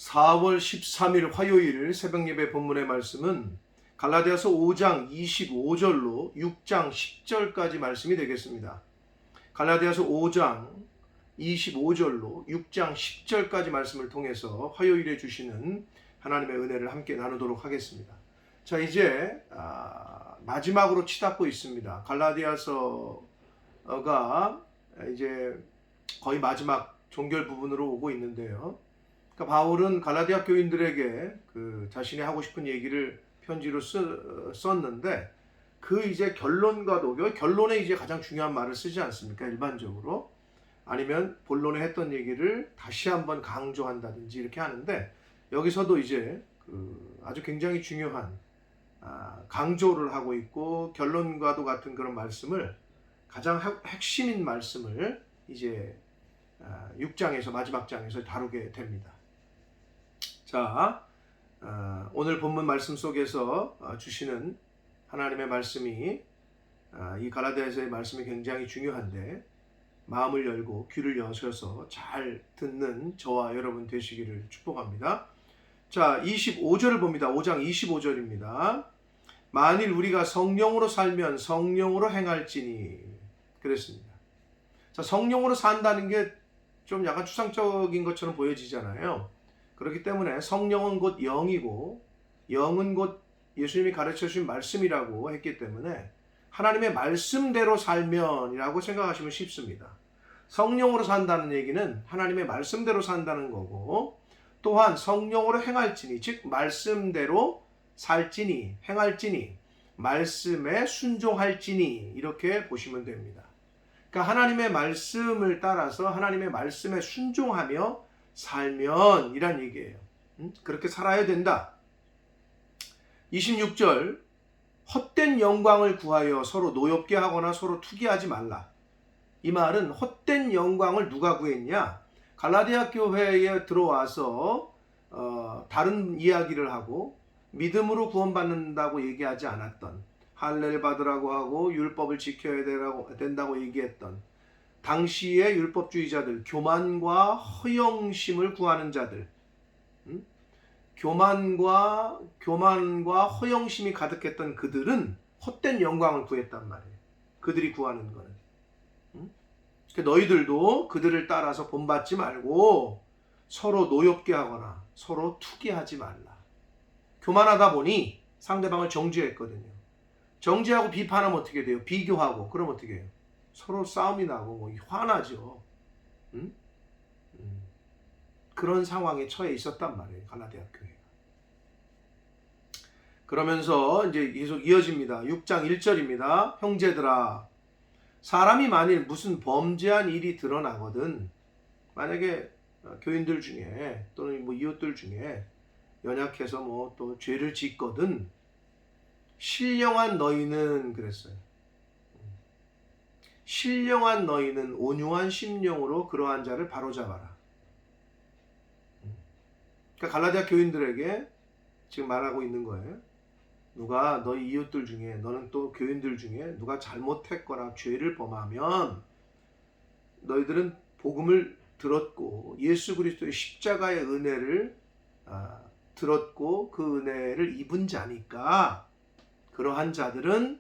4월 13일 화요일 새벽예배 본문의 말씀은 갈라디아서 5장 25절로 6장 10절까지 말씀이 되겠습니다. 갈라디아서 5장 25절로 6장 10절까지 말씀을 통해서 화요일에 주시는 하나님의 은혜를 함께 나누도록 하겠습니다. 자, 이제 마지막으로 치닫고 있습니다. 갈라디아서가 이제 거의 마지막 종결 부분으로 오고 있는데요. 그러니까 바울은 갈라디아 교인들에게 자신이 하고 싶은 얘기를 편지로 썼는데 그 이제 결론과도 결론에 이제 가장 중요한 말을 쓰지 않습니까? 일반적으로 아니면 본론에 했던 얘기를 다시 한번 강조한다든지 이렇게 하는데 여기서도 이제 아주 굉장히 중요한 강조를 하고 있고 결론과도 같은 그런 말씀을 가장 핵심인 말씀을 이제 6장에서 마지막 장에서 다루게 됩니다. 자, 오늘 본문 말씀 속에서 주시는 하나님의 말씀이 이 갈라디아서의 말씀이 굉장히 중요한데 마음을 열고 귀를 여셔서 잘 듣는 저와 여러분 되시기를 축복합니다. 자, 25절을 봅니다. 5장 25절입니다. 만일 우리가 성령으로 살면 성령으로 행할지니 그랬습니다. 자, 성령으로 산다는 게 좀 약간 추상적인 것처럼 보여지잖아요. 그렇기 때문에 성령은 곧 영이고 영은 곧 예수님이 가르쳐 주신 말씀이라고 했기 때문에 하나님의 말씀대로 살면이라고 생각하시면 쉽습니다. 성령으로 산다는 얘기는 하나님의 말씀대로 산다는 거고 또한 성령으로 행할지니 즉 말씀대로 살지니 행할지니 말씀에 순종할지니 이렇게 보시면 됩니다. 그러니까 하나님의 말씀을 따라서 하나님의 말씀에 순종하며 살면 이란 얘기예요. 그렇게 살아야 된다. 26절 헛된 영광을 구하여 서로 노엽게 하거나 서로 투기하지 말라. 이 말은 헛된 영광을 누가 구했냐? 갈라디아 교회에 들어와서 다른 이야기를 하고 믿음으로 구원받는다고 얘기하지 않았던 할례를 받으라고 하고 율법을 지켜야 된다고 얘기했던 당시의 율법주의자들, 교만과 허영심을 구하는 자들, 교만과 허영심이 가득했던 그들은 헛된 영광을 구했단 말이에요. 그들이 구하는 거는. 너희들도 그들을 따라서 본받지 말고 서로 노엽게 하거나 서로 투기하지 말라. 교만하다 보니 상대방을 정죄했거든요. 정죄하고 비판하면 어떻게 돼요? 비교하고 그럼 어떻게 해요? 서로 싸움이 나고 뭐 화나죠. 그런 상황에 처해 있었단 말이에요. 갈라디아 교회가. 그러면서 이제 계속 이어집니다. 6장 1절입니다. 형제들아 사람이 만일 무슨 범죄한 일이 드러나거든 만약에 교인들 중에 또는 뭐 이웃들 중에 연약해서 뭐 또 죄를 짓거든 신령한 너희는 그랬어요. 신령한 너희는 온유한 심령으로 그러한 자를 바로잡아라. 그러니까 갈라디아 교인들에게 지금 말하고 있는 거예요. 누가 너희 이웃들 중에 너는 또 교인들 중에 누가 잘못했거나 죄를 범하면 너희들은 복음을 들었고 예수 그리스도의 십자가의 은혜를 들었고 그 은혜를 입은 자니까 그러한 자들은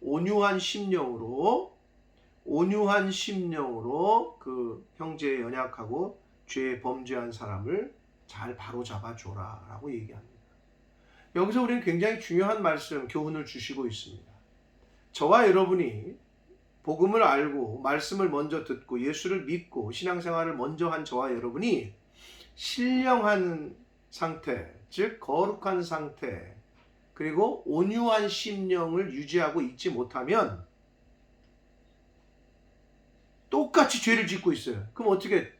온유한 심령으로 그 형제의 연약하고 죄에 범죄한 사람을 잘 바로잡아 줘라 라고 얘기합니다. 여기서 우리는 굉장히 중요한 말씀, 교훈을 주시고 있습니다. 저와 여러분이 복음을 알고 말씀을 먼저 듣고 예수를 믿고 신앙생활을 먼저 한 저와 여러분이 신령한 상태, 즉 거룩한 상태 그리고 온유한 심령을 유지하고 있지 못하면 똑같이 죄를 짓고 있어요. 그럼 어떻게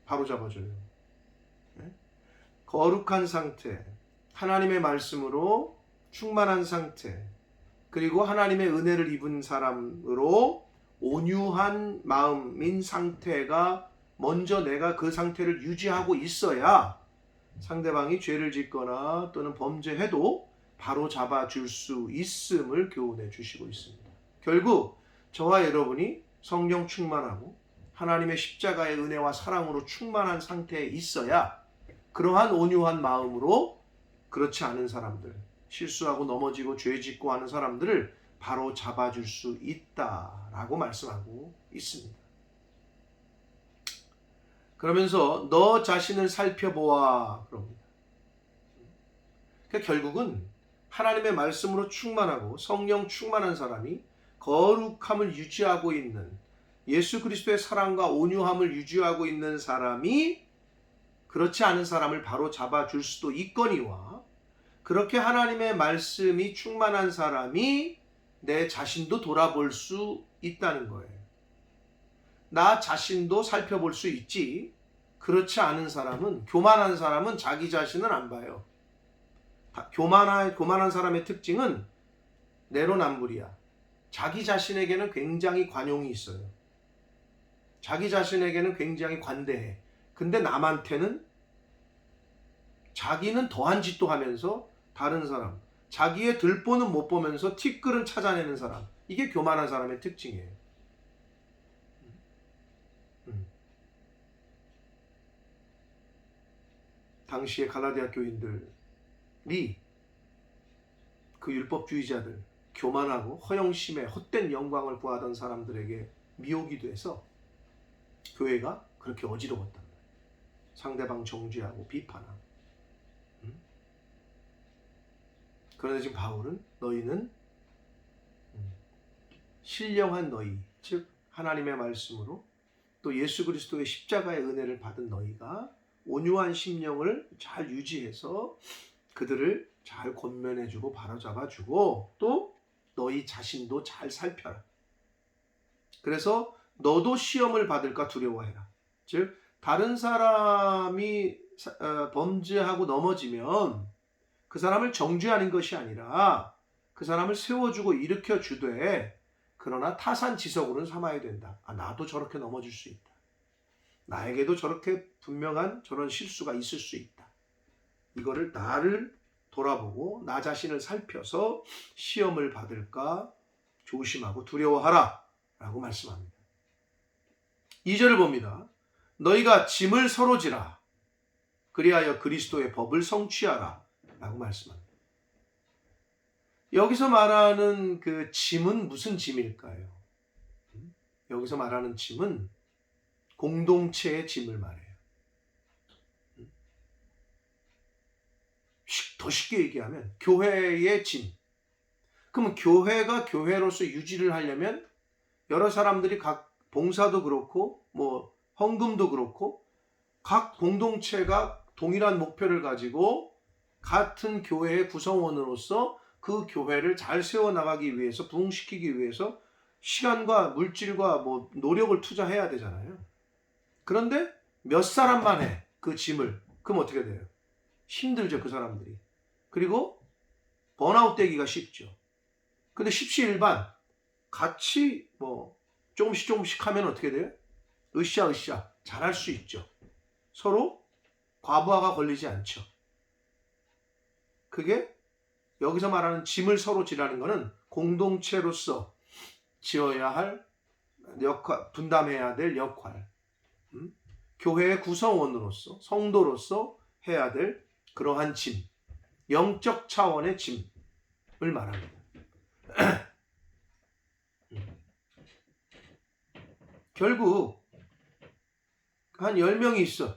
바로잡아줘요? 거룩한 상태, 하나님의 말씀으로 충만한 상태, 그리고 하나님의 은혜를 입은 사람으로 온유한 마음인 상태가 먼저 내가 그 상태를 유지하고 있어야 상대방이 죄를 짓거나 또는 범죄해도 바로 잡아줄 수 있음을 교훈해 주시고 있습니다. 결국 저와 여러분이 성령 충만하고 하나님의 십자가의 은혜와 사랑으로 충만한 상태에 있어야 그러한 온유한 마음으로 그렇지 않은 사람들, 실수하고 넘어지고 죄 짓고 하는 사람들을 바로 잡아줄 수 있다라고 말씀하고 있습니다. 그러면서 너 자신을 살펴보아 그럽니다. 그러니까 결국은 하나님의 말씀으로 충만하고 성령 충만한 사람이 거룩함을 유지하고 있는, 예수 그리스도의 사랑과 온유함을 유지하고 있는 사람이 그렇지 않은 사람을 바로 잡아줄 수도 있거니와, 그렇게 하나님의 말씀이 충만한 사람이 내 자신도 돌아볼 수 있다는 거예요. 나 자신도 살펴볼 수 있지, 그렇지 않은 사람은, 교만한 사람은 자기 자신을 안 봐요. 교만한 사람의 특징은 내로남불이야. 자기 자신에게는 굉장히 관용이 있어요. 자기 자신에게는 굉장히 관대해. 근데 남한테는 자기는 더한 짓도 하면서 다른 사람, 자기의 들보는 못 보면서 티끌은 찾아내는 사람, 이게 교만한 사람의 특징이에요. 당시의 갈라디아 교인들이 그 율법주의자들, 교만하고 허영심에 헛된 영광을 구하던 사람들에게 미혹이 돼서 교회가 그렇게 어지러웠단 말이에요. 상대방 정죄하고 비판하고. 그런데 지금 바울은 너희는 신령한 너희, 즉 하나님의 말씀으로 또 예수 그리스도의 십자가의 은혜를 받은 너희가 온유한 심령을 잘 유지해서 그들을 잘 권면해주고 바로잡아주고 또 너희 자신도 잘 살펴라. 그래서 너도 시험을 받을까 두려워해라. 즉 다른 사람이 범죄하고 넘어지면 그 사람을 정죄하는 것이 아니라 그 사람을 세워주고 일으켜주되, 그러나 타산지석으로는 삼아야 된다. 나도 저렇게 넘어질 수 있다. 나에게도 저렇게 분명한 저런 실수가 있을 수 있다. 이거를 나를 돌아보고 나 자신을 살펴서 시험을 받을까 조심하고 두려워하라 라고 말씀합니다. 2절을 봅니다. 너희가 짐을 서로 지라. 그리하여 그리스도의 법을 성취하라 라고 말씀합니다. 여기서 말하는 그 짐은 무슨 짐일까요? 여기서 말하는 짐은 공동체의 짐을 말해요. 더 쉽게 얘기하면 교회의 짐. 그러면 교회가 교회로서 유지를 하려면 여러 사람들이 각 봉사도 그렇고 뭐 헌금도 그렇고 각 공동체가 동일한 목표를 가지고 같은 교회의 구성원으로서 그 교회를 잘 세워나가기 위해서, 부흥시키기 위해서 시간과 물질과 뭐 노력을 투자해야 되잖아요. 그런데 몇 사람만 해, 그 짐을. 그럼 어떻게 돼요? 힘들죠, 그 사람들이. 그리고 번아웃 되기가 쉽죠. 근데 십시일반 같이 뭐 조금씩 하면 어떻게 돼요? 으쌰 잘할 수 있죠. 서로 과부하가 걸리지 않죠. 그게 여기서 말하는 짐을 서로 지라는 것은 공동체로서 지어야 할 역할, 분담해야 될 역할, 교회의 구성원으로서, 성도로서 해야 될 그러한 짐, 영적 차원의 짐을 말합니다. 결국 한 10명이 있어.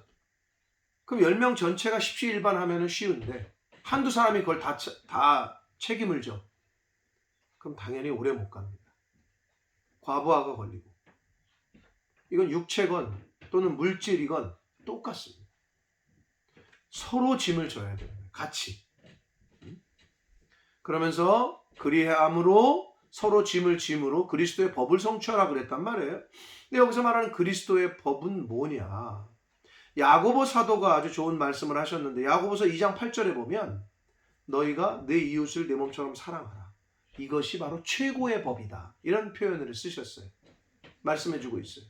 그럼 10명 전체가 십시일반 하면 쉬운데 한두 사람이 그걸 다 책임을 져. 그럼 당연히 오래 못 갑니다. 과부하가 걸리고. 이건 육체건 또는 물질이건 똑같습니다. 서로 짐을 져야 돼요. 같이. 그러면서 그리함으로 서로 짐을 짐으로 그리스도의 법을 성취하라 그랬단 말이에요. 근데 여기서 말하는 그리스도의 법은 뭐냐? 야고보 사도가 아주 좋은 말씀을 하셨는데 야고보서 2장 8절에 보면 너희가 내 이웃을 내 몸처럼 사랑하라. 이것이 바로 최고의 법이다. 이런 표현을 쓰셨어요. 말씀해주고 있어요.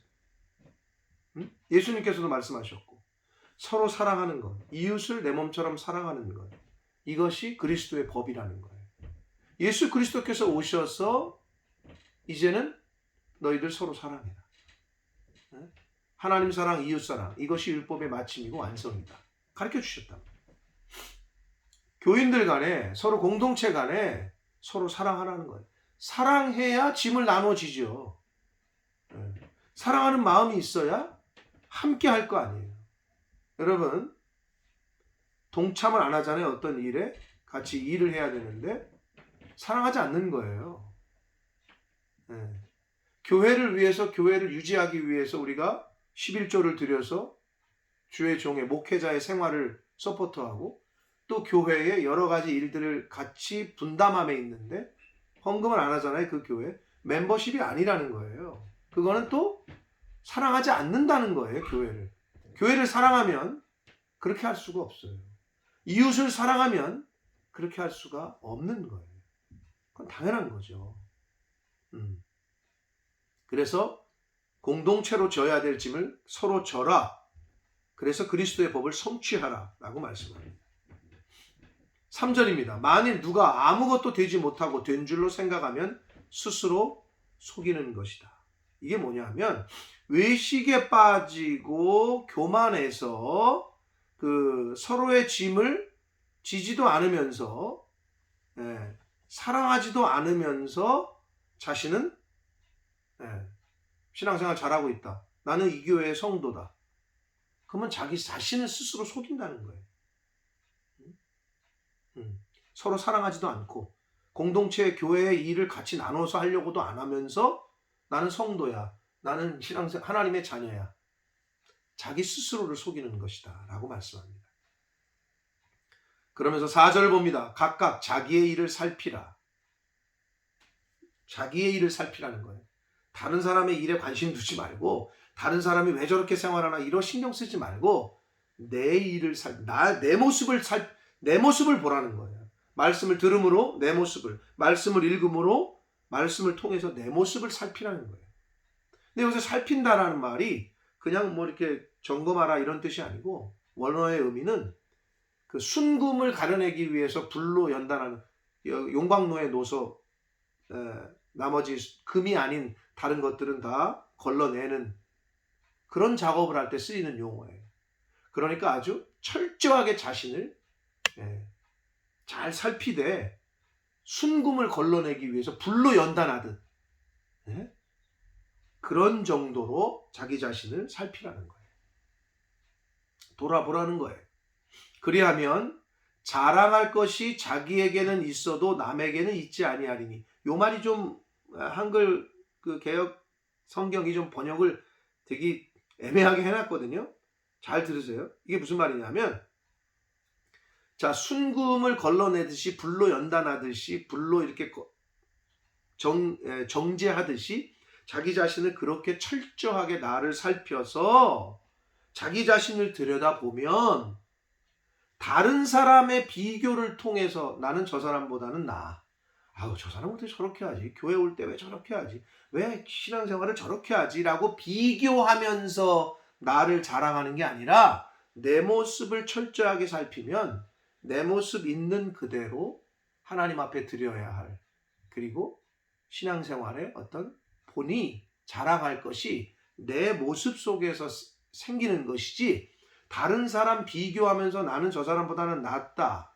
예수님께서도 말씀하셨고 서로 사랑하는 것, 이웃을 내 몸처럼 사랑하는 것, 이것이 그리스도의 법이라는 거예요. 예수 그리스도께서 오셔서 이제는 너희들 서로 사랑해라. 하나님 사랑, 이웃 사랑, 이것이 율법의 마침이고 완성이다. 가르쳐 주셨단 말이에요. 교인들 간에 서로 공동체 간에 서로 사랑하라는 거예요. 사랑해야 짐을 나눠지죠. 사랑하는 마음이 있어야 함께 할 거 아니에요. 여러분, 동참을 안 하잖아요. 어떤 일에 같이 일을 해야 되는데 사랑하지 않는 거예요. 교회를 위해서, 교회를 유지하기 위해서 우리가 11조를 들여서 주의 종의 목회자의 생활을 서포트하고 또 교회의 여러 가지 일들을 같이 분담함에 있는데 헌금을 안 하잖아요. 그 교회 멤버십이 아니라는 거예요. 그거는 또 사랑하지 않는다는 거예요. 교회를 사랑하면 그렇게 할 수가 없어요. 이웃을 사랑하면 그렇게 할 수가 없는 거예요. 그건 당연한 거죠. 그래서 공동체로 져야 될 짐을 서로 져라. 그래서 그리스도의 법을 성취하라 라고 말씀합니다. 3절입니다. 만일 누가 아무것도 되지 못하고 된 줄로 생각하면 스스로 속이는 것이다. 이게 뭐냐면 외식에 빠지고 교만해서 그 서로의 짐을 지지도 않으면서 사랑하지도 않으면서 자신은 신앙생활 잘하고 있다. 나는 이 교회의 성도다. 그러면 자기 자신을 스스로 속인다는 거예요. 서로 사랑하지도 않고 공동체 교회의 일을 같이 나눠서 하려고도 안 하면서 나는 성도야. 나는 하나님의 자녀야. 자기 스스로를 속이는 것이다 라고 말씀합니다. 그러면서 4절을 봅니다. 각각 자기의 일을 살피라. 자기의 일을 살피라는 거예요. 다른 사람의 일에 관심 두지 말고 다른 사람이 왜 저렇게 생활하나 이런 신경 쓰지 말고 내 일을 내 모습을 보라는 거예요. 말씀을 들음으로 내 모습을, 말씀을 읽음으로 말씀을 통해서 내 모습을 살피라는 거예요. 근데 여기서 살핀다라는 말이 그냥 뭐 이렇게 점검하라 이런 뜻이 아니고 원어의 의미는 그 순금을 가려내기 위해서 불로 연단하는 용광로에 놓아서 나머지 금이 아닌 다른 것들은 다 걸러내는 그런 작업을 할 때 쓰이는 용어예요. 그러니까 아주 철저하게 자신을 잘 살피되 순금을 걸러내기 위해서 불로 연단하듯 그런 정도로 자기 자신을 살피라는 거예요. 돌아보라는 거예요. 그리하면 자랑할 것이 자기에게는 있어도 남에게는 있지 아니하리니. 요 말이 좀 한글 그 개역 성경이 좀 번역을 되게 애매하게 해놨거든요. 잘 들으세요. 이게 무슨 말이냐면 자, 순금을 걸러내듯이 불로 연단하듯이 불로 이렇게 정제하듯이 자기 자신을 그렇게 철저하게 나를 살펴서 자기 자신을 들여다보면 다른 사람의 비교를 통해서 나는 저 사람보다는 나아. 아우, 저 사람은 어떻게 저렇게 하지? 교회 올 때 왜 저렇게 하지? 왜 신앙생활을 저렇게 하지? 라고 비교하면서 나를 자랑하는 게 아니라 내 모습을 철저하게 살피면 내 모습 있는 그대로 하나님 앞에 드려야 할, 그리고 신앙생활의 어떤 본이 자랑할 것이 내 모습 속에서 생기는 것이지 다른 사람 비교하면서 나는 저 사람보다는 낫다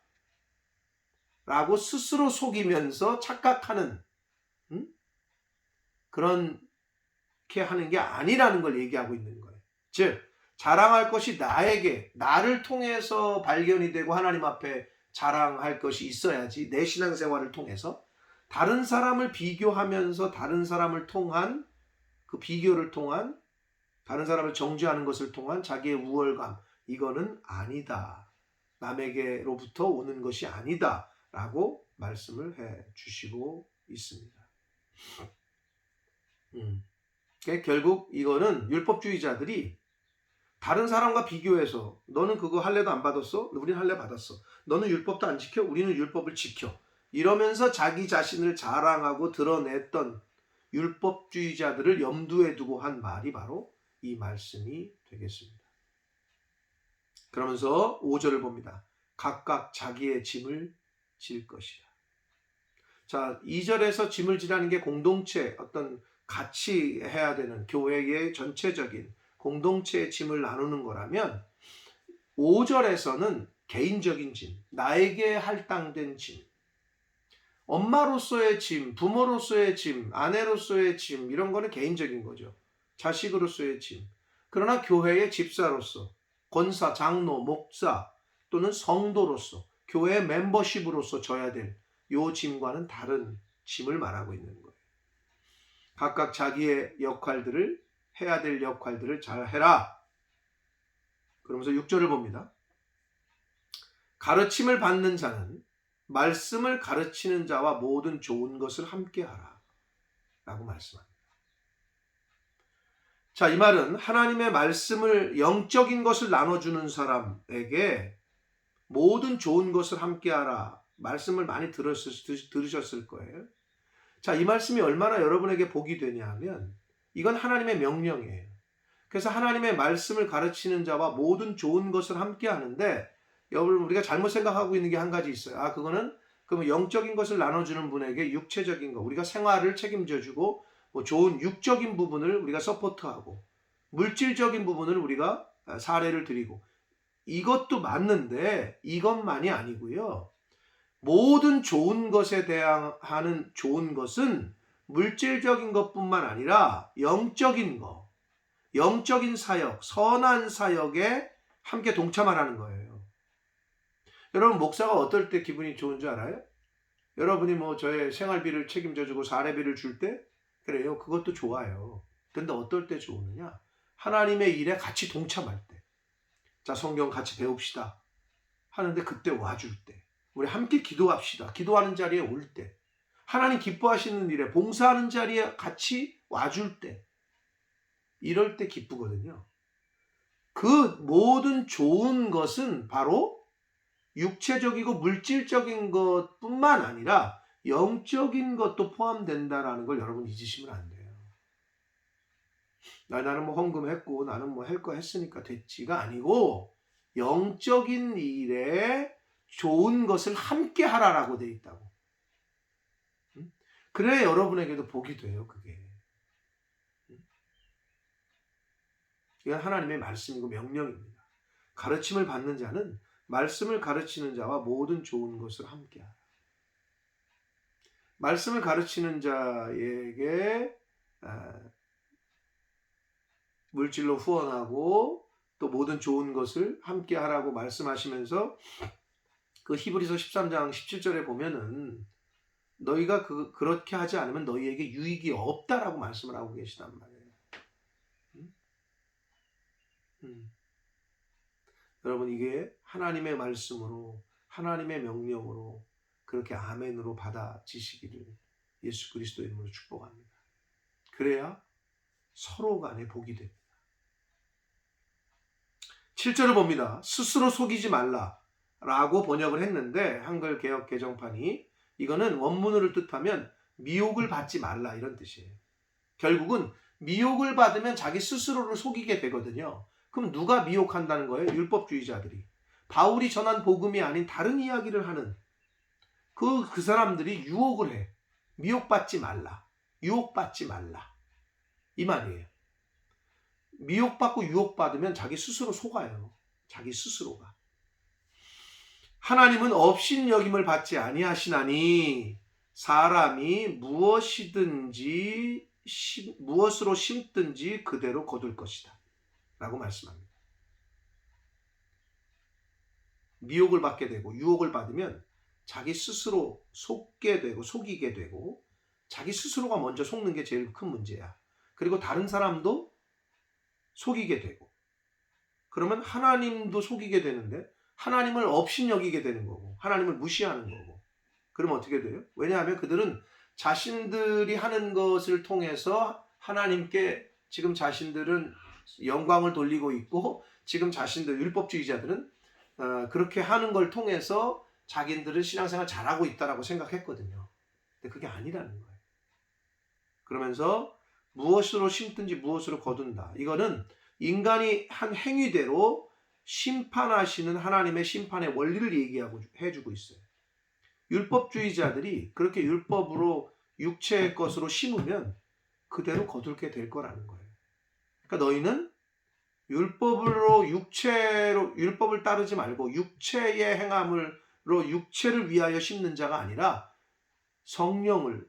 라고 스스로 속이면서 착각하는 그렇게 하는 게 아니라는 걸 얘기하고 있는 거예요. 즉 자랑할 것이 나를 통해서 발견이 되고 하나님 앞에 자랑할 것이 있어야지 내 신앙생활을 통해서 다른 사람을 비교하면서 다른 사람을 통한 그 비교를 통한 다른 사람을 정죄하는 것을 통한 자기의 우월감, 이거는 아니다. 남에게로부터 오는 것이 아니다 라고 말씀을 해 주시고 있습니다. 결국 이거는 율법주의자들이 다른 사람과 비교해서 너는 그거 할례도 안 받았어? 우리는 할례 받았어. 너는 율법도 안 지켜? 우리는 율법을 지켜. 이러면서 자기 자신을 자랑하고 드러냈던 율법주의자들을 염두에 두고 한 말이 바로 이 말씀이 되겠습니다. 그러면서 5절을 봅니다. 각각 자기의 짐을 질 것이다. 자, 2절에서 짐을 지라는 게 공동체, 어떤 같이 해야 되는 교회의 전체적인 공동체의 짐을 나누는 거라면 5절에서는 개인적인 짐, 나에게 할당된 짐, 엄마로서의 짐, 부모로서의 짐, 아내로서의 짐, 이런 거는 개인적인 거죠. 자식으로서의 짐. 그러나 교회의 집사로서, 권사, 장로, 목사 또는 성도로서, 교회 멤버십으로서 져야 될 요 짐과는 다른 짐을 말하고 있는 거예요. 각각 자기의 역할들을, 해야 될 역할들을 잘 해라. 그러면서 6절을 봅니다. 가르침을 받는 자는 말씀을 가르치는 자와 모든 좋은 것을 함께 하라. 라고 말씀합니다. 자, 이 말은 하나님의 말씀을, 영적인 것을 나눠주는 사람에게 모든 좋은 것을 함께 하라. 말씀을 많이 들으셨을 거예요. 자, 이 말씀이 얼마나 여러분에게 복이 되냐 하면 이건 하나님의 명령이에요. 그래서 하나님의 말씀을 가르치는 자와 모든 좋은 것을 함께 하는데, 여러분, 우리가 잘못 생각하고 있는 게 한 가지 있어요. 그거는 그러면 영적인 것을 나눠주는 분에게 육체적인 거, 우리가 생활을 책임져주고 뭐 좋은 육적인 부분을 우리가 서포트하고 물질적인 부분을 우리가 사례를 드리고, 이것도 맞는데 이것만이 아니고요. 모든 좋은 것에 대항하는 좋은 것은 물질적인 것뿐만 아니라 영적인 거, 영적인 사역, 선한 사역에 함께 동참하라는 거예요. 여러분, 목사가 어떨 때 기분이 좋은 줄 알아요? 여러분이 뭐 저의 생활비를 책임져주고 사례비를 줄 때, 그래요, 그것도 좋아요. 근데 어떨 때 좋으느냐? 하나님의 일에 같이 동참할 때. 자, 성경 같이 배웁시다 하는데 그때 와줄 때, 우리 함께 기도합시다, 기도하는 자리에 올 때, 하나님 기뻐하시는 일에 봉사하는 자리에 같이 와줄 때, 이럴 때 기쁘거든요. 그 모든 좋은 것은 바로 육체적이고 물질적인 것뿐만 아니라 영적인 것도 포함된다라는 걸 여러분 잊으시면 안 돼요. 나는 뭐 헌금했고 나는 뭐 할 거 했으니까 됐지가 아니고, 영적인 일에 좋은 것을 함께 하라라고 돼 있다고. 그래야 여러분에게도 복이 돼요, 그게. 이건 하나님의 말씀이고 명령입니다. 가르침을 받는 자는 말씀을 가르치는 자와 모든 좋은 것을 함께 하라. 말씀을 가르치는 자에게 물질로 후원하고 또 모든 좋은 것을 함께 하라고 말씀하시면서, 그 히브리서 13장 17절에 보면은 너희가 그렇게 하지 않으면 너희에게 유익이 없다라고 말씀을 하고 계시단 말이에요. 여러분, 이게 하나님의 말씀으로, 하나님의 명령으로 그렇게 아멘으로 받아지시기를 예수 그리스도 이름으로 축복합니다. 그래야 서로 간에 복이 됩니다. 7절을 봅니다. 스스로 속이지 말라라고 번역을 했는데, 한글 개역 개정판이 이거는 원문으로 뜻하면 미혹을 받지 말라, 이런 뜻이에요. 결국은 미혹을 받으면 자기 스스로를 속이게 되거든요. 그럼 누가 미혹한다는 거예요? 율법주의자들이. 바울이 전한 복음이 아닌 다른 이야기를 하는 그 사람들이 유혹을 해. 미혹받지 말라, 유혹받지 말라, 이 말이에요. 미혹받고 유혹받으면 자기 스스로 속아요. 자기 스스로가. 하나님은 업신여김을 받지 아니하시나니 사람이 무엇으로 심든지 그대로 거둘 것이다 라고 말씀합니다. 미혹을 받게 되고 유혹을 받으면 자기 스스로 속게 되고 속이게 되고, 자기 스스로가 먼저 속는 게 제일 큰 문제야. 그리고 다른 사람도 속이게 되고, 그러면 하나님도 속이게 되는데 하나님을 업신여기게 되는 거고, 하나님을 무시하는 거고. 그러면 어떻게 돼요? 왜냐하면 그들은 자신들이 하는 것을 통해서 하나님께 지금 자신들은 영광을 돌리고 있고, 지금 자신들 율법주의자들은 그렇게 하는 걸 통해서 자기들은 신앙생활 잘하고 있다라고 생각했거든요. 근데 그게 아니라는 거예요. 그러면서 무엇으로 심든지 무엇으로 거둔다. 이거는 인간이 한 행위대로 심판하시는 하나님의 심판의 원리를 얘기하고 해주고 있어요. 율법주의자들이 그렇게 율법으로 육체의 것으로 심으면 그대로 거둘게 될 거라는 거예요. 그러니까 너희는 율법을 따르지 말고 육체의 행함으로 육체를 위하여 심는 자가 아니라 성령을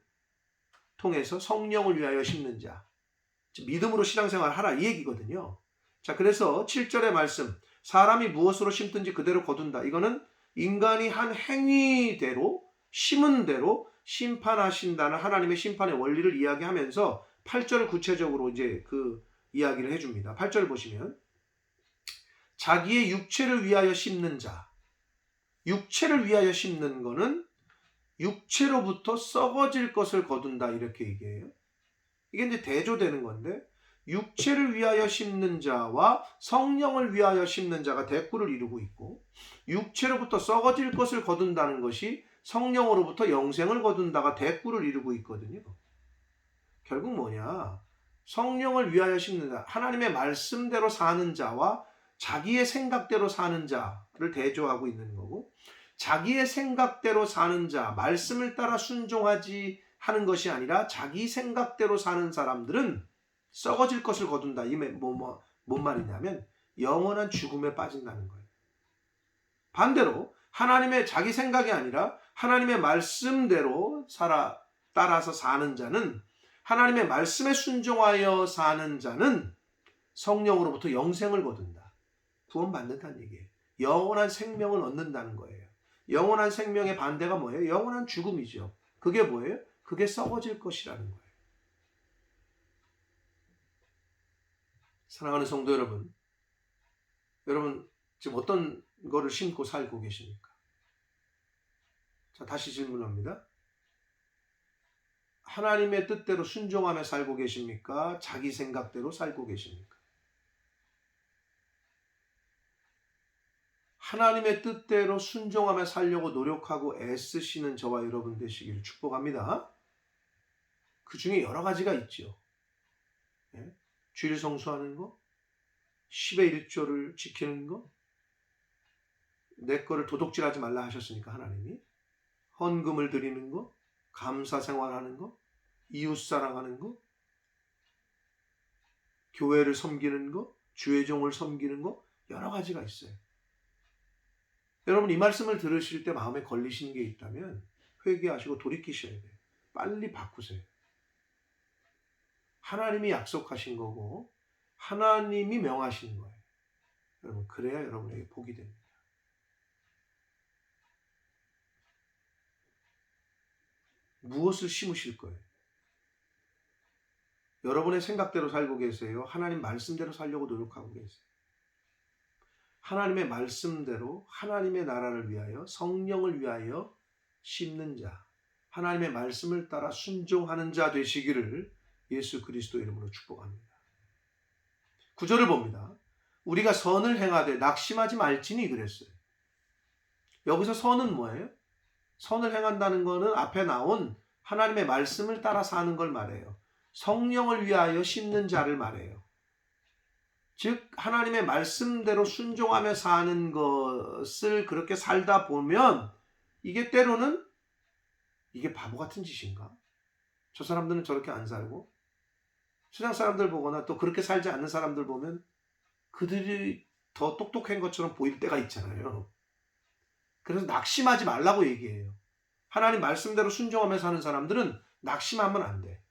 통해서 성령을 위하여 심는 자. 믿음으로 신앙생활을 하라 이 얘기거든요. 자, 그래서 7절의 말씀, 사람이 무엇으로 심든지 그대로 거둔다. 이거는 인간이 한 행위대로 심은 대로 심판하신다는 하나님의 심판의 원리를 이야기하면서 8절을 구체적으로 이제 그 이야기를 해줍니다. 8절 보시면 자기의 육체를 위하여 심는 자. 육체를 위하여 심는 거는 육체로부터 썩어질 것을 거둔다 이렇게 얘기해요. 이게 이제 대조되는 건데 육체를 위하여 심는 자와 성령을 위하여 심는 자가 대꾸를 이루고 있고 육체로부터 썩어질 것을 거둔다는 것이 성령으로부터 영생을 거둔다가 대꾸를 이루고 있거든요. 결국 뭐냐? 성령을 위하여 심는 자, 하나님의 말씀대로 사는 자와 자기의 생각대로 사는 자를 대조하고 있는 거고 자기의 생각대로 사는 자, 말씀을 따라 순종하지 하는 것이 아니라 자기 생각대로 사는 사람들은 썩어질 것을 거둔다. 이게 뭔 말이냐면 영원한 죽음에 빠진다는 거예요. 반대로 하나님의 자기 생각이 아니라 하나님의 말씀대로 따라서 사는 자는 하나님의 말씀에 순종하여 사는 자는 성령으로부터 영생을 거둔다. 구원받는다는 얘기예요. 영원한 생명을 얻는다는 거예요. 영원한 생명의 반대가 뭐예요? 영원한 죽음이죠. 그게 뭐예요? 그게 썩어질 것이라는 거예요. 사랑하는 성도 여러분, 여러분 지금 어떤 거를 심고 살고 계십니까? 자, 다시 질문합니다. 하나님의 뜻대로 순종하며 살고 계십니까? 자기 생각대로 살고 계십니까? 하나님의 뜻대로 순종하며 살려고 노력하고 애쓰시는 저와 여러분 되시기를 축복합니다. 그 중에 여러 가지가 있죠. 예? 주일 성수하는 거, 10의 1조를 지키는 거, 내 거를 도둑질하지 말라 하셨으니까 하나님이 헌금을 드리는 거, 감사 생활하는 거, 이웃 사랑하는 거, 교회를 섬기는 거, 주의 종을 섬기는 거, 여러 가지가 있어요. 여러분 이 말씀을 들으실 때 마음에 걸리시는 게 있다면 회개하시고 돌이키셔야 돼요. 빨리 바꾸세요. 하나님이 약속하신 거고 하나님이 명하신 거예요. 여러분 그래야 여러분에게 복이 됩니다. 무엇을 심으실 거예요? 여러분의 생각대로 살고 계세요? 하나님 말씀대로 살려고 노력하고 계세요? 하나님의 말씀대로 하나님의 나라를 위하여 성령을 위하여 심는 자, 하나님의 말씀을 따라 순종하는 자 되시기를 예수 그리스도 이름으로 축복합니다. 9절을 봅니다. 우리가 선을 행하되 낙심하지 말지니 그랬어요. 여기서 선은 뭐예요? 선을 행한다는 것은 앞에 나온 하나님의 말씀을 따라 사는 걸 말해요. 성령을 위하여 심는 자를 말해요. 즉 하나님의 말씀대로 순종하며 사는 것을 그렇게 살다 보면 이게 때로는 이게 바보 같은 짓인가? 저 사람들은 저렇게 안 살고 세상 사람들 보거나 또 그렇게 살지 않는 사람들 보면 그들이 더 똑똑한 것처럼 보일 때가 있잖아요. 그래서 낙심하지 말라고 얘기해요. 하나님 말씀대로 순종하며 사는 사람들은 낙심하면 안 돼.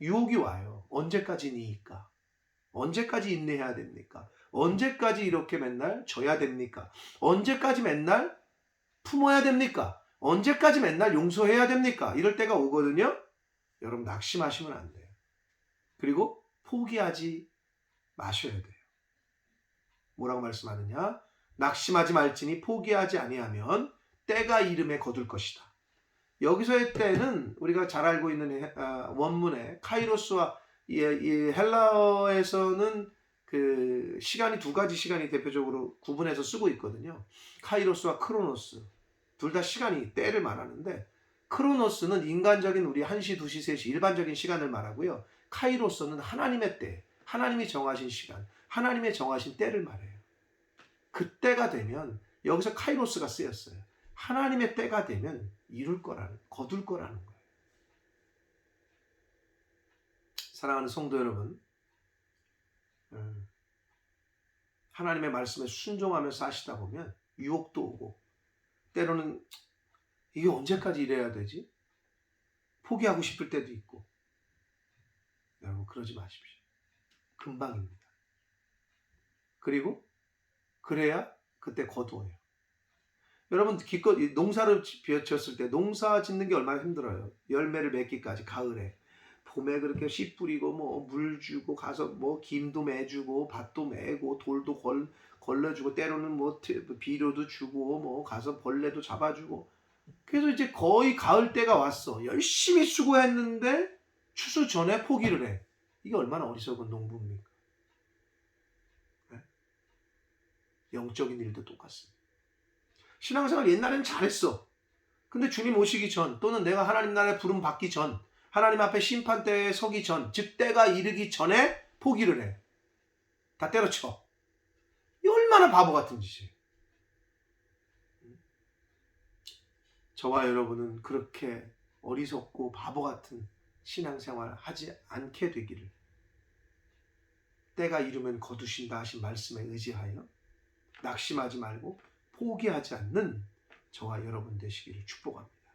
유혹이 와요. 언제까지니까? 언제까지 인내해야 됩니까? 언제까지 이렇게 맨날 져야 됩니까? 언제까지 맨날 품어야 됩니까? 언제까지 맨날 용서해야 됩니까? 이럴 때가 오거든요. 여러분 낙심하시면 안 돼요. 그리고 포기하지 마셔야 돼요. 뭐라고 말씀하느냐? 낙심하지 말지니 포기하지 아니하면 때가 이름에 거둘 것이다. 여기서의 때는 우리가 잘 알고 있는 원문에 카이로스와 이 헬라어에서는 그 시간이 두 가지 시간이 대표적으로 구분해서 쓰고 있거든요. 카이로스와 크로노스. 둘 다 시간이 때를 말하는데 크로노스는 인간적인 우리 1시, 2시, 3시 일반적인 시간을 말하고요. 카이로스는 하나님의 때, 하나님이 정하신 시간, 하나님의 정하신 때를 말해요. 그때가 되면 여기서 카이로스가 쓰였어요. 하나님의 때가 되면 거둘 거라는 거예요. 사랑하는 성도 여러분, 하나님의 말씀에 순종하면서 사시다 보면 유혹도 오고, 때로는 이게 언제까지 이래야 되지? 포기하고 싶을 때도 있고. 여러분, 그러지 마십시오. 금방입니다. 그리고 그래야 그때 거두어요. 여러분, 기껏 농사를 지었을 때 농사 짓는 게 얼마나 힘들어요. 열매를 맺기까지 가을에. 봄에 그렇게 씨 뿌리고 뭐 물 주고 가서 뭐 김도 매주고 밭도 매고 돌도 걸러주고, 때로는 뭐 비료도 주고 뭐 가서 벌레도 잡아주고. 그래서 이제 거의 가을 때가 왔어. 열심히 수고했는데 추수 전에 포기를 해. 이게 얼마나 어리석은 농부입니까? 네? 영적인 일도 똑같습니다. 신앙생활 옛날에는 잘했어. 근데 주님 오시기 전, 또는 내가 하나님 나라에 부름 받기 전, 하나님 앞에 심판대에 서기 전, 즉 때가 이르기 전에 포기를 해. 다 때려쳐. 이 얼마나 바보 같은 짓이에요. 저와 여러분은 그렇게 어리석고 바보 같은 신앙생활 하지 않게 되기를, 때가 이르면 거두신다 하신 말씀에 의지하여 낙심하지 말고 포기하지 않는 저와 여러분 되시기를 축복합니다.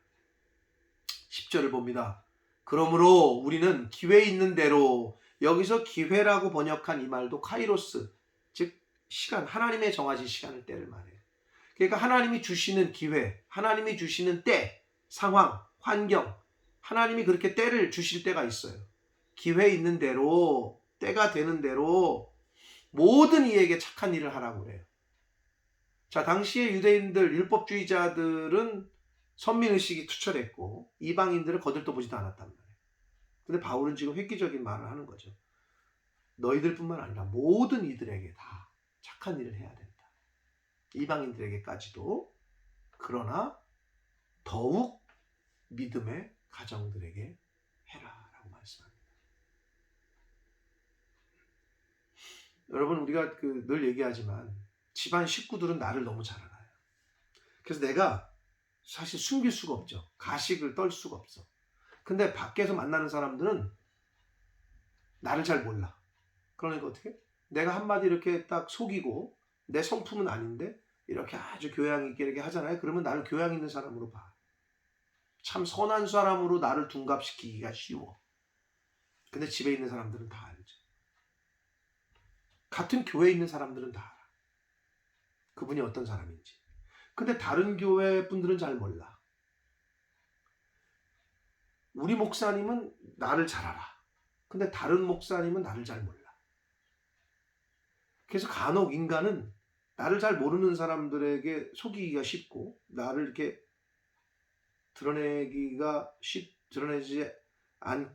10절을 봅니다. 그러므로 우리는 기회 있는 대로, 여기서 기회라고 번역한 이 말도 카이로스, 즉 시간, 하나님의 정하신 시간을, 때를 말해요. 그러니까 하나님이 주시는 기회, 하나님이 주시는 때, 상황, 환경, 하나님이 그렇게 때를 주실 때가 있어요. 기회 있는 대로, 때가 되는 대로 모든 이에게 착한 일을 하라고 그래요. 자, 당시의 유대인들, 율법주의자들은 선민의식이 투철했고 이방인들을 거들떠 보지도 않았단 말이에요. 근데 바울은 지금 획기적인 말을 하는 거죠. 너희들뿐만 아니라 모든 이들에게 다 착한 일을 해야 된다. 이방인들에게까지도. 그러나 더욱 믿음의 가정들에게 해라 라고 말씀합니다. 여러분, 우리가 늘 얘기하지만 집안 식구들은 나를 너무 잘 알아요. 그래서 내가 사실 숨길 수가 없죠. 가식을 떨 수가 없어. 근데 밖에서 만나는 사람들은 나를 잘 몰라. 그러니까 어떻게? 내가 한마디 이렇게 딱 속이고, 내 성품은 아닌데 이렇게 아주 교양 있게 이렇게 하잖아요. 그러면 나를 교양 있는 사람으로 봐. 참 선한 사람으로 나를 둔갑시키기가 쉬워. 근데 집에 있는 사람들은 다 알죠. 같은 교회에 있는 사람들은 다 알아. 그분이 어떤 사람인지. 근데 다른 교회 분들은 잘 몰라. 우리 목사님은 나를 잘 알아. 근데 다른 목사님은 나를 잘 몰라. 그래서 간혹 인간은 나를 잘 모르는 사람들에게 속이기가 쉽고, 나를 이렇게 드러내지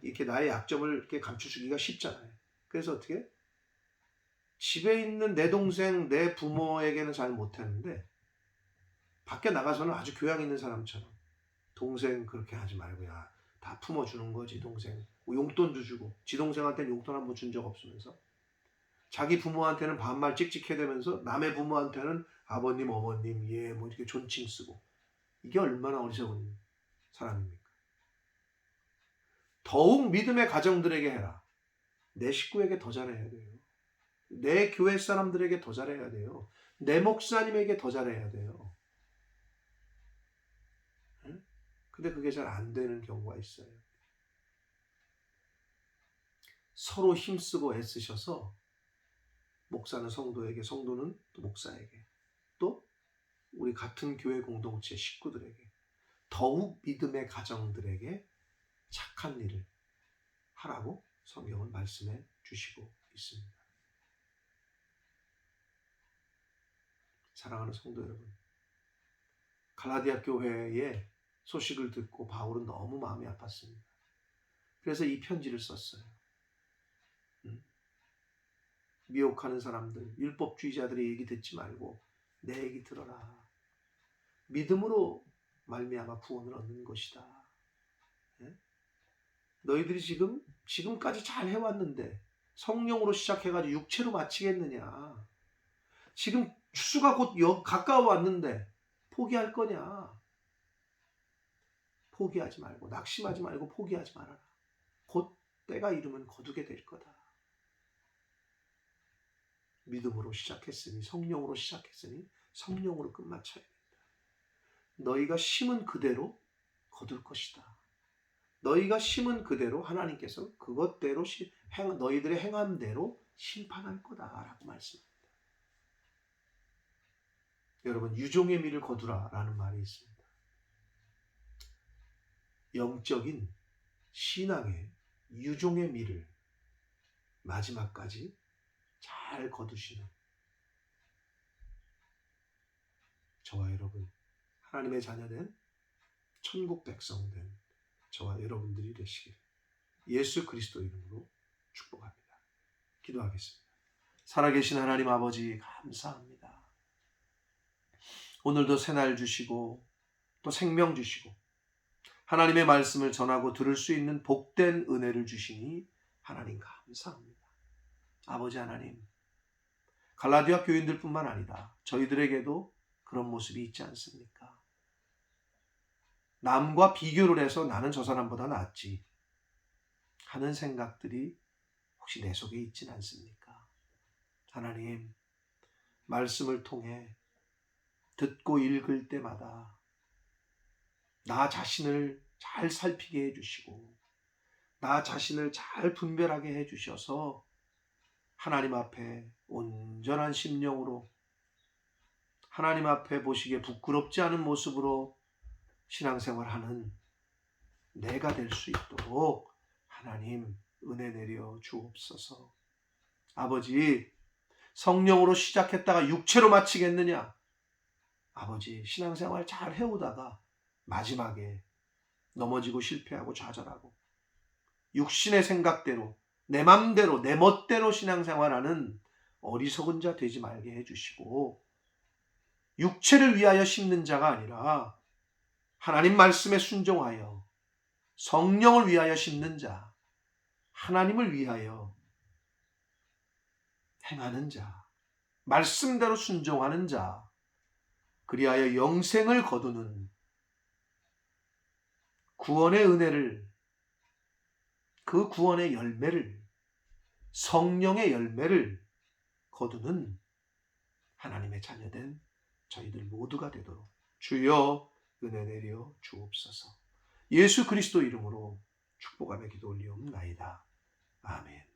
이렇게 나의 약점을 이렇게 감추기가 쉽잖아요. 그래서 어떻게? 집에 있는 내 동생, 내 부모에게는 잘 못했는데 밖에 나가서는 아주 교양 있는 사람처럼, 동생 그렇게 하지 말고, 야, 다 품어주는 거지 동생. 뭐 용돈도 주고, 지 동생한테는 용돈 한 번 준 적 없으면서, 자기 부모한테는 반말 찍찍해대면서 남의 부모한테는 아버님, 어머님, 예, 뭐 이렇게 존칭 쓰고. 이게 얼마나 어리석은 사람입니까? 더욱 믿음의 가정들에게 해라. 내 식구에게 더 잘해야 돼요. 내 교회 사람들에게 더 잘해야 돼요. 내 목사님에게 더 잘해야 돼요. 근데 그게 잘 안 되는 경우가 있어요. 서로 힘쓰고 애쓰셔서, 목사는 성도에게, 성도는 또 목사에게, 또 우리 같은 교회 공동체 식구들에게, 더욱 믿음의 가정들에게 착한 일을 하라고 성경은 말씀해 주시고 있습니다. 사랑하는 성도 여러분, 갈라디아 교회의 소식을 듣고 바울은 너무 마음이 아팠습니다. 그래서 이 편지를 썼어요. 미혹하는 사람들, 율법주의자들의 얘기 듣지 말고 내 얘기 들어라. 믿음으로 말미암아 구원을 얻는 것이다. 너희들이 지금까지 잘 해왔는데 성령으로 시작해가지고 육체로 마치겠느냐? 지금 추수가 곧 가까워 왔는데 포기할 거냐? 포기하지 말고, 낙심하지 말고 포기하지 말아라. 곧 때가 이르면 거두게 될 거다. 믿음으로 시작했으니, 성령으로 시작했으니 성령으로 끝마쳐야 된다. 너희가 심은 그대로 거둘 것이다. 너희가 심은 그대로 하나님께서 그것대로 너희들의 행함대로 심판할 거다라고 말씀합니다. 여러분, 유종의 미를 거두라라는 말이 있습니다. 영적인 신앙의 유종의 미를 마지막까지 잘 거두시는 저와 여러분, 하나님의 자녀된 천국 백성된 저와 여러분들이 되시길 예수 그리스도 이름으로 축복합니다. 기도하겠습니다. 살아계신 하나님 아버지, 감사합니다. 오늘도 새날 주시고 또 생명 주시고 하나님의 말씀을 전하고 들을 수 있는 복된 은혜를 주시니 하나님 감사합니다. 아버지 하나님, 갈라디아 교인들뿐만 아니라 저희들에게도 그런 모습이 있지 않습니까? 남과 비교를 해서 나는 저 사람보다 낫지 하는 생각들이 혹시 내 속에 있진 않습니까? 하나님, 말씀을 통해 듣고 읽을 때마다 나 자신을 잘 살피게 해주시고 나 자신을 잘 분별하게 해주셔서 하나님 앞에 온전한 심령으로 하나님 앞에 보시기에 부끄럽지 않은 모습으로 신앙생활하는 내가 될 수 있도록 하나님 은혜 내려 주옵소서. 아버지, 성령으로 시작했다가 육체로 마치겠느냐? 아버지, 신앙생활 잘 해오다가 마지막에 넘어지고 실패하고 좌절하고 육신의 생각대로 내 맘대로 내 멋대로 신앙생활하는 어리석은 자 되지 말게 해주시고 육체를 위하여 심는 자가 아니라 하나님 말씀에 순종하여 성령을 위하여 심는 자, 하나님을 위하여 행하는 자, 말씀대로 순종하는 자, 그리하여 영생을 거두는 구원의 은혜를, 그 구원의 열매를, 성령의 열매를 거두는 하나님의 자녀된 저희들 모두가 되도록 주여 은혜 내려 주옵소서. 예수 그리스도 이름으로 축복하며 기도 올리옵나이다. 아멘.